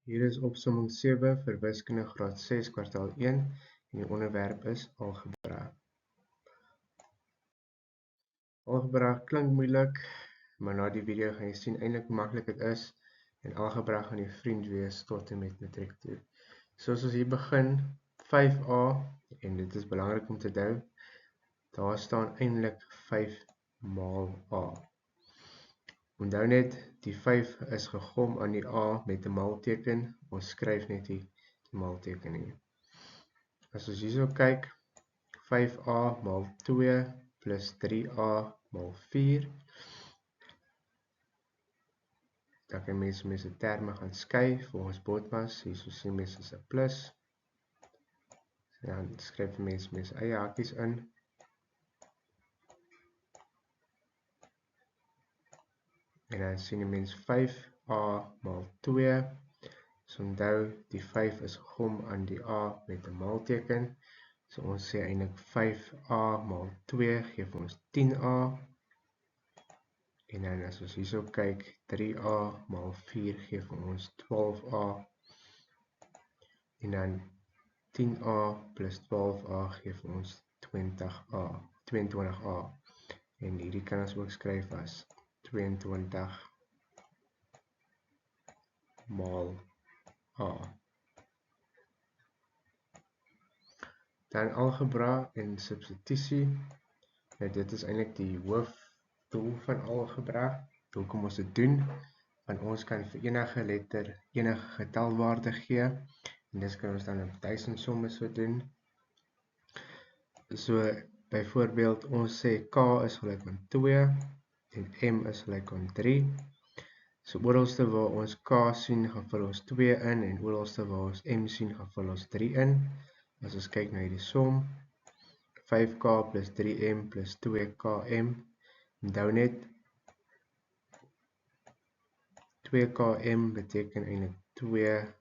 Hier is opsomming 7 vir wiskunde graad 6 kwartaal 1 en die onderwerp is algebra. Algebra klink moeilik, maar na die video gaan jy sien eintlik hoe maklik dit is en algebra gaan jou vriend wees tot en met matriek toe. So as ons hier begin, 5a, en dit is belangrik om te onthou, daar staan eintlik 5 maal a. Onthou net, die 5 is gegom aan die a met 'n maalteken, ons skryf net die maalteken hier. As ons hierso kyk, 5a maal 2 plus 3a maal 4, dan kan mense met se terme gaan skei volgens Botmas, hierso sien mense is 'n plus, dan skryf mense met se eie hakies in. En dan sien die mens 5a maal 2, so onthou die 5 is gegom aan die a met 'n maalteken, so ons sê eintlik 5a maal 2 gee vir ons 10a, en dan as ons hierso kyk, 3a maal 4 gee vir ons 12a, en dan 10a plus 12a gee vir ons 22a, en hierdie kan ons ook skryf as 22 maal a. Dan algebra en substitusie. Dit is eintlik die hoofdoel van algebra. Hoekom ons dit doen? Want ons kan vir enige letter enige getalwaarde gee, en dis kan ons dan op duisendsomme so doen. So byvoorbeeld ons sê k is gelyk aan 2 en m is gelyk aan 3. So oralste waar ons k sien, gaan vul ons 2 in, en oralste waar ons m sien, gaan vul ons 3 in. As ons kyk na hierdie som, 5k plus 3m plus 2km, onthou net, 2km beteken eintlik 2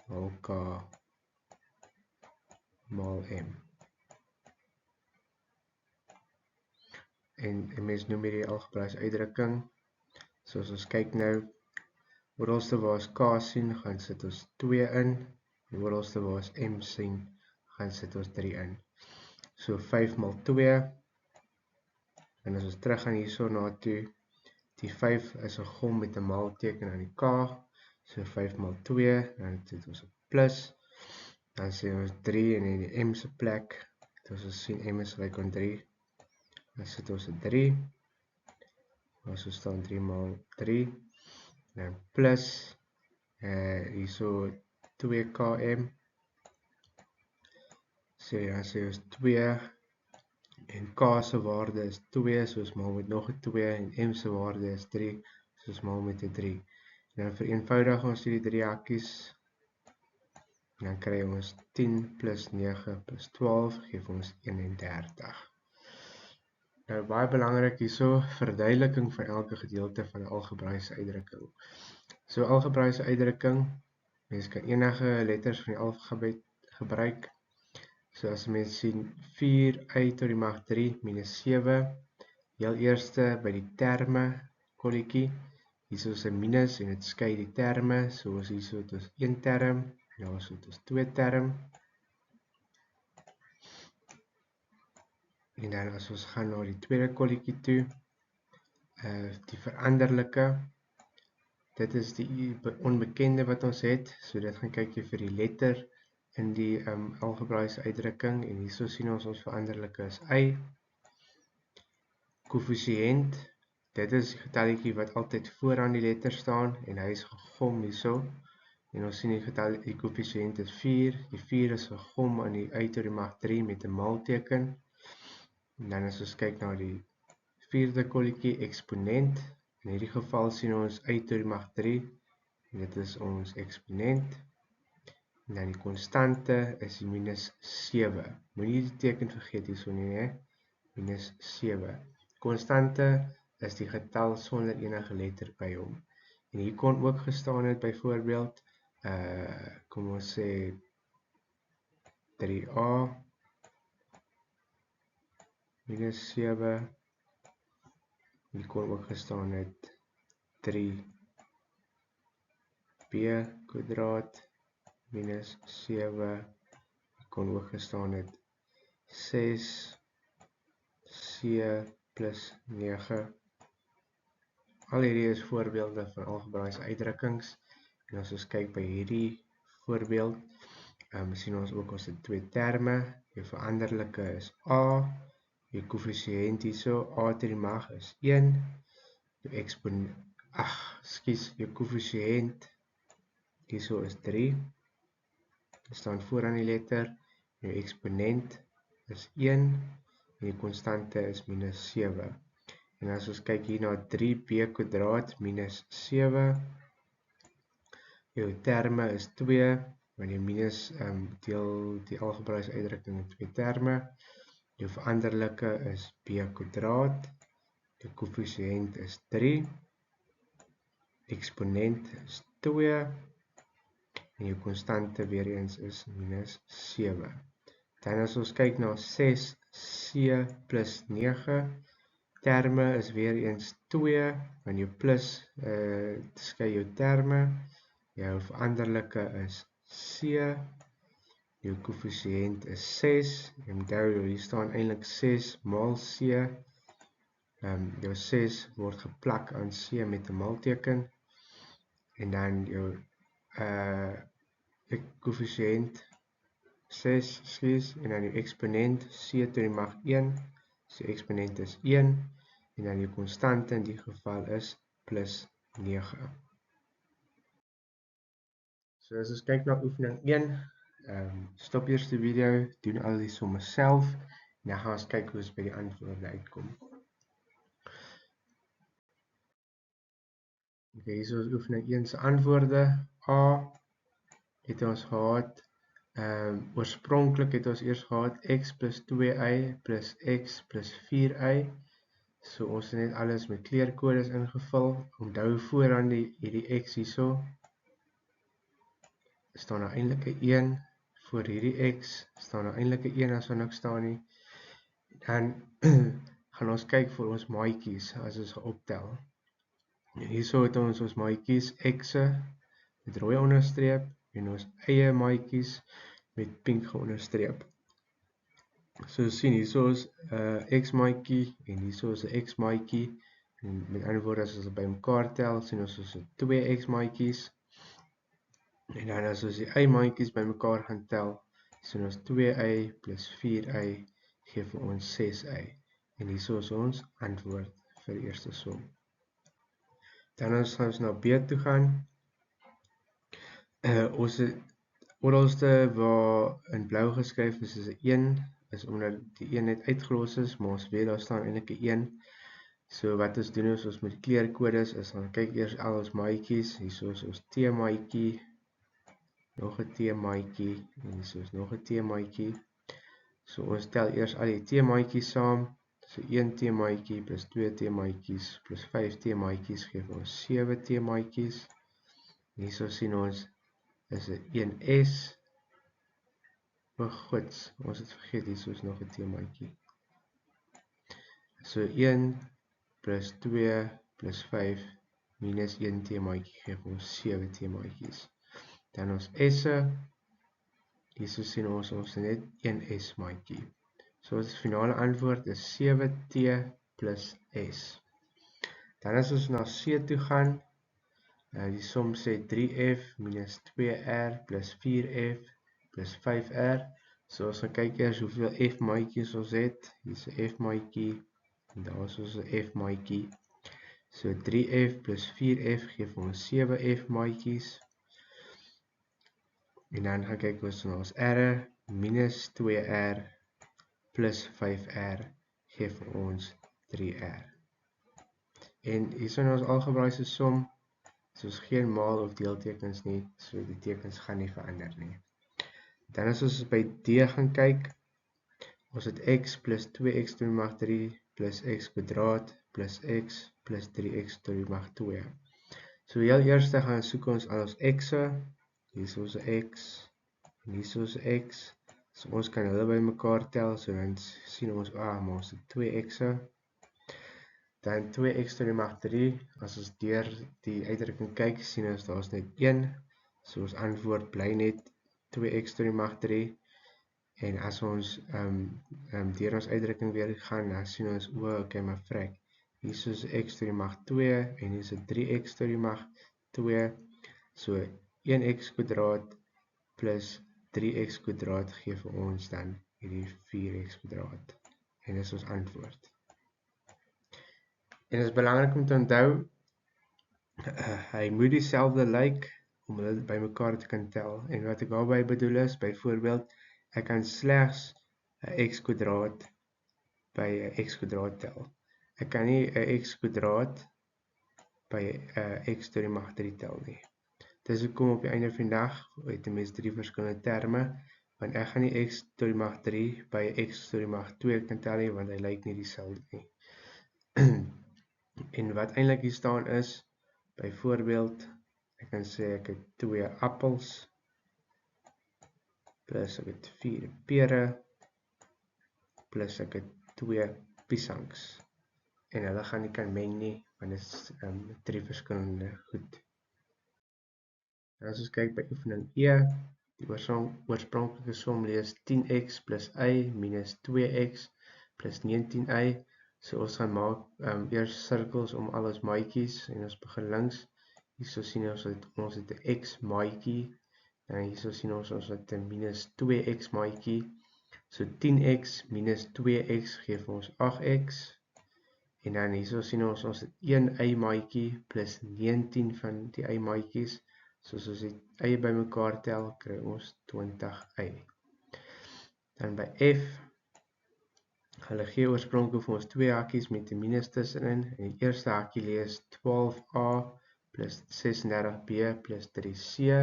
maal k maal m. En 'n mens noem hierdie algebraïese uitdrukking. So as ons kyk nou, oralste waar ons k sien, gaan sit ons 2 in, en oralste waar ons m sien, gaan sit ons 3 in. So 5 maal 2, en as ons terug gaan hierso na toe, die 5 is gegom met 'n maalteken aan die k, so 5 maal 2, dan sit ons 'n plus, dan sê ons 3 en in die m se plek, as ons sien m is gelyk aan 3, dan sit ons 'n 3, so staan 3 maal 3, dan plus, hierso 2km, dan sê ons 2, en k se waarde is 2, so ons maal met nog 'n 2, en m se waarde is 3, so ons maal met 'n 3. En dan vereenvoudig ons hierdie 3 hakies, en dan kry ons 10 plus 9 plus 12, gee vir ons 31. Nou baie belangrik hierso, verduideliking van elke gedeelte van 'n algebraïese uitdrukking. So algebraïese uitdrukking, mens kan enige letters van die alfabet gebruik. So as mens sien 4y tot die mag 3 minus 7, heel eerste by die terme kolletjie, hierso is 'n minus en dit skei die terme, so as hierso het ons 1 term, en daar het ons 2 term. En dan as ons gaan na die tweede kolletjie toe, die veranderlike, dit is die onbekende wat ons het, so dit gaan kyk jy vir die letter in die algebraïese uitdrukking, en hierso sien ons veranderlike is y. Koëffisiënt, dit is die getalletjie wat altyd vooraan die letter staan, en hy is gegom hierso, en ons sien die koëffisiënt is 4, die 4 is gegom aan die y tot die mag 3 met 'n maalteken, en dan as ons kyk na die vierde kolletjie, eksponent, in hierdie geval sien ons y tot die mag 3, en dit is ons eksponent, en dan die konstante is die minus 7, moenie die teken vergeet hierso nie, minus 7. Konstante is die getal sonder enige letter by hom, en hier kon ook gestaan het byvoorbeeld, kom ons sê 3a minus 7, hier kon ook gestaan het 3b b kwadraat minus 7, kon ook gestaan het 6c plus 9. Al hierdie is voorbeelde van algebraïese uitdrukkings. En as ons kyk by hierdie voorbeeld, sien ons ook ons het twee terme. Jou veranderlike is a, jou koëffisiënt hierso a to die mag is 1, jou jou koëffisiënt hierso is 3. Dit staan vooraan die letter. Jou eksponent is 1 en die konstante is minus 7. En as ons kyk hier na 3b kwadraat minus 7, jou terme is 2, want jy minus deel die algebraïese uitdrukking in twee terme. Jou veranderlike is b kwadraat, jou koëffisiënt is 3, eksponent is 2, en jou konstante weer eens is minus 7. Dan as ons kyk na 6c plus 9, terme is weer eens 2, want jou plus skei jou terme, jou veranderlike is c, jou koëffisiënt is 6, en onthou hier staan eintlik 6 maal c, jou 6 word geplak aan c met 'n maalteken, en dan jou koëffisiënt 6, en dan jou eksponent c to die mag 1, so eksponent is 1, en dan die konstante in die geval is plus 9. So as ons kyk na oefening 1, stop eers die video, doen al die somme self, en dan gaan ons kyk hoe ons by die antwoorde uitkom. Okay, hier is oefening 1 se antwoorde. A het ons gehad, oorspronklik het ons eers gehad x plus 2y plus x plus 4y. So ons het net alles met kleurkodes ingevul. Onthou vooraan hierdie x hierso, staan daar eintlik 'n 1, voor hierdie x staan daar eintlik 'n 1 as daar niks staan nie. Dan gaan ons kyk vir ons maatjies as ons optel. Hierso het ons ons maatjies x'e met rooi onderstreep en ons eie maatjies met pink geonderstreep. So sien hierso is x maatjie en hierso is 'n x maatjie. En met ander woorde as ons dit bymekaar tel, sien ons is 2 x maatjies. En dan as ons die y maatjies bymekaar gaan tel, sien ons 2y plus 4y gee vir ons 6y. En hierso is ons antwoord vir die eerste som. Dan gaan ons na B toe gaan. Ons het oralste waar in blou geskryf is 'n 1, is omdat die 1 net uitgelos is, maar ons weet daar staan eintlik 'n 1. So wat ons doen is ons met kleurkodes is dan kyk eers al ons maatjies. Hierso is ons T maatjie, nog 'n T maatjie en hierso is nog 'n T maatjie. So ons tel eers al die T maatjies saam. So 1 T maatjie plus 2 T maatjies plus 5 T maatjies gee vir ons 7 T maatjies. Hierso sien ons is 'n 1S. O gods, ons het vergeet hierso is nog 'n T maatjie. So 1 plus 2 plus 5 minus 1 T maatjie gee vir ons 7 T maatjies. Dan ons S'e. Hierso sien ons het net 1 S maatjie. So ons finale antwoord is 7T plus S. Dan as ons na C toe gaan, die som sê 3F minus 2R plus 4F plus 5R. So ons gaan kyk eers hoeveel F maatjies ons het. Hier is 'n F maatjie en daar is ons 'n F maatjie. So 3F plus 4F gee vir ons 7F maatjies. En dan gaan kyk ons na ons R minus 2R plus 5R gee vir ons 3R. En hier is ons algebraïese som. So is geen maal of deeltekens nie, so die tekens gaan nie verander nie. Dan as ons by D gaan kyk, ons het x plus 2x to die mag 3 plus x kwadraat plus x plus 3x to die mag 2. So heel eerste gaan soek ons al ons x'e. Hier is ons x en hier is ons x. So ons kan hulle bymekaar tel, so dan sien ons maar ons het 2 x'e. Dan 2x tot die mag 3, as ons deur die uitdrukking kyk, sien ons daar is net 1, so ons antwoord bly net 2x tot die mag 3, en as ons deur ons uitdrukking weer gaan, dan sien ons, okay, maar vrek, hier is x tot die mag 2, en hier is 3x tot die mag 2, so 1x kwadraat plus 3x kwadraat gee vir ons dan hierdie 4x kwadraat, en dis ons antwoord. En dit is belangrik om te onthou, hy moet dieselfde lyk om hulle by mekaar te kan tel. En wat ek daarby bedoel is, byvoorbeeld, ek kan slegs 'n x kwadraat by 'n x kwadraat tel. Ek kan nie 'n x kwadraat by 'n x tot die mag 3 tel nie. Dis hoekom op die einde van die dag het 'n mens 3 verskillende terme, want ek gaan nie x tot die mag 3 by x tot die mag 2 kan tel nie, want hy lyk nie dieselfde nie. En wat eintlik hier staan is, byvoorbeeld, ek kan sê ek het 2 appels, plus ek het 4 pere, plus ek het 2 piesangs. En hulle gaan nie kan meng nie, want dit is 3 verskillende goed. En as ons kyk by oefening E, die oorspronklike som lees 10x plus y minus 2x plus 19y. So ons gaan maak eers sirkels om al ons maatjies, en ons begin links. Hierso sien ons het 'n x maatjie, en hierso sien ons het 'n minus 2x maatjie. So 10x minus 2x gee vir ons 8x. En dan hierso sien ons het 1 y maatjie plus 19 van die y maatjies. So as ons die eie bymekaar tel, kry ons 20y. Dan by F, hulle gee oorspronklik vir ons 2 hakies met 'n minus tussenin. En die eerste hakie lees 12a plus 36b plus 3c.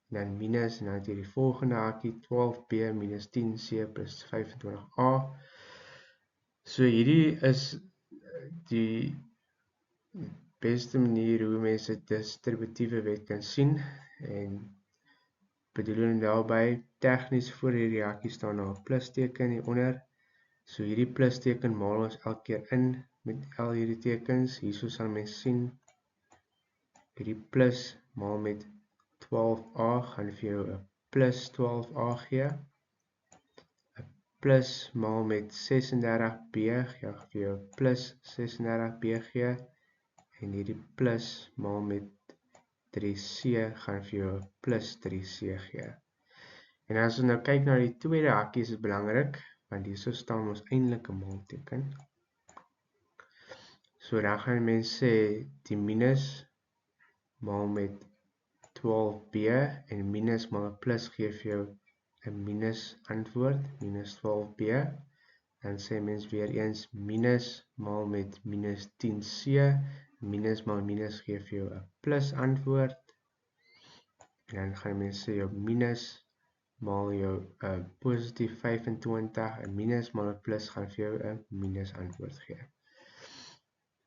En dan minus, en dan het jy die volgende hakie 12b minus 10c plus 25a. So hierdie is die beste manier hoe mense distributiewe wet kan sien, en bedoeling daarby, tegnies voor hierdie hakie staan nou 'n plusteken hieronder. So hierdie plusteken maal ons elke keer in met al hierdie tekens. Hierso sal mens sien, hierdie plus maal met 12a gaan vir jou 'n plus 12a gee. 'n plus maal met 36b gaan vir jou plus 36b gee. En hierdie plus maal met 3c gaan vir jou plus 3c gee. En as ons nou kyk na die tweede hakie, is dit belangrik, want hierso staan ons eintlik 'n maalteken. So dan gaan mense sê die minus maal met 12b, en minus maal 'n plus gee vir jou 'n minus antwoord, minus 12b. Dan sê mens weer eens minus maal met minus 10c, minus maal minus gee vir jou 'n plus antwoord. En dan gaan mens sê jou minus maal jou positief 25, en minus maal 'n plus gaan vir jou 'n minus antwoord gee.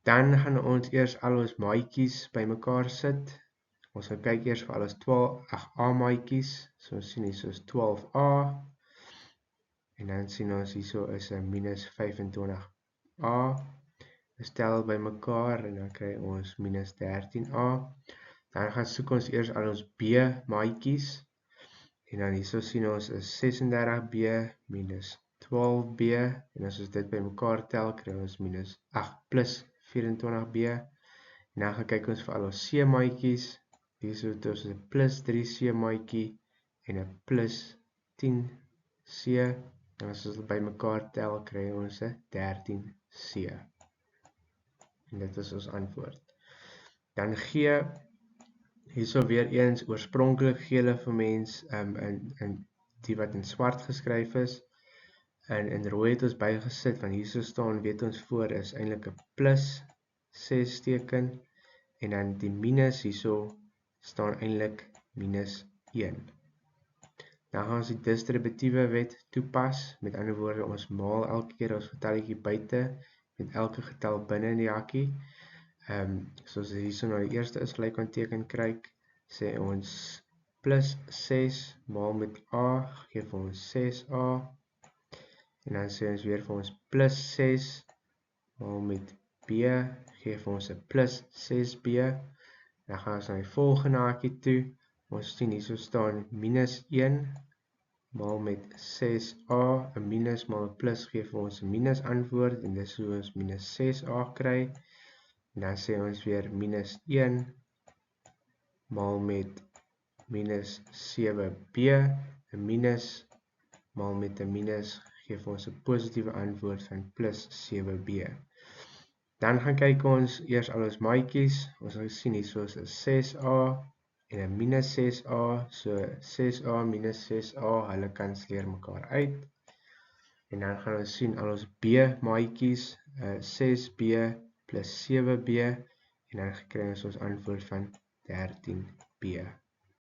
Dan gaan ons eers al ons maatjies bymekaar sit. Ons gaan kyk eers vir al ons 12a maatjies. So ons sien hier is 12a. En dan sien ons hierso is 'n minus 25a. Stel bymekaar en dan kry ons minus 13a. Dan gaan soek ons eers al ons b maatjies. En dan hierso sien ons is 36b minus 12b. En as ons dit bymekaar tel, kry ons plus 24b. En dan gaan kyk ons vir al ons c maatjies. Hierso het ons 'n plus 3c maatjie en 'n plus 10c. En as ons dit bymekaar tel, kry ons 'n 13c. En dit is ons antwoord. Dan gee, hierso weer eens, oorspronklik gee hulle vir mens in die wat in swart geskryf is. En in rooi het ons bygesit, want hierso staan, weet ons voor, is eintlik 'n plus 6 teken. En dan die minus hierso staan eintlik minus 1. Dan gaan ons die distributiewe wet toepas. Met ander woorde, ons maal elke keer ons getalletjie buite met elke getal binne in die hakkie. Soos hierso nou die eerste is gelyk aan teken kry, sê ons plus 6 maal met a gee vir ons 6a. En dan sê ons weer vir ons plus 6 maal met b B gee vir ons 'n plus 6B. Dan gaan ons na die volgende hakie toe. Ons sien hierso staan minus 1 maal met 6A. 'n minus maal 'n plus gee vir ons 'n minus antwoord en dis hoe ons minus 6A kry. En dan sê ons weer minus 1 maal met minus 7B. 'n minus maal met 'n minus gee vir ons 'n positiewe antwoord van plus 7B. Dan gaan kyk ons eers al ons maatjies. Ons gaan sien hierso is 'n 6A en 'n minus 6A. So 6A minus 6A, hulle kanselleer mekaar uit. En dan gaan ons sien al ons B maatjies, 6B plus 7B en dan kry ons antwoord van 13B.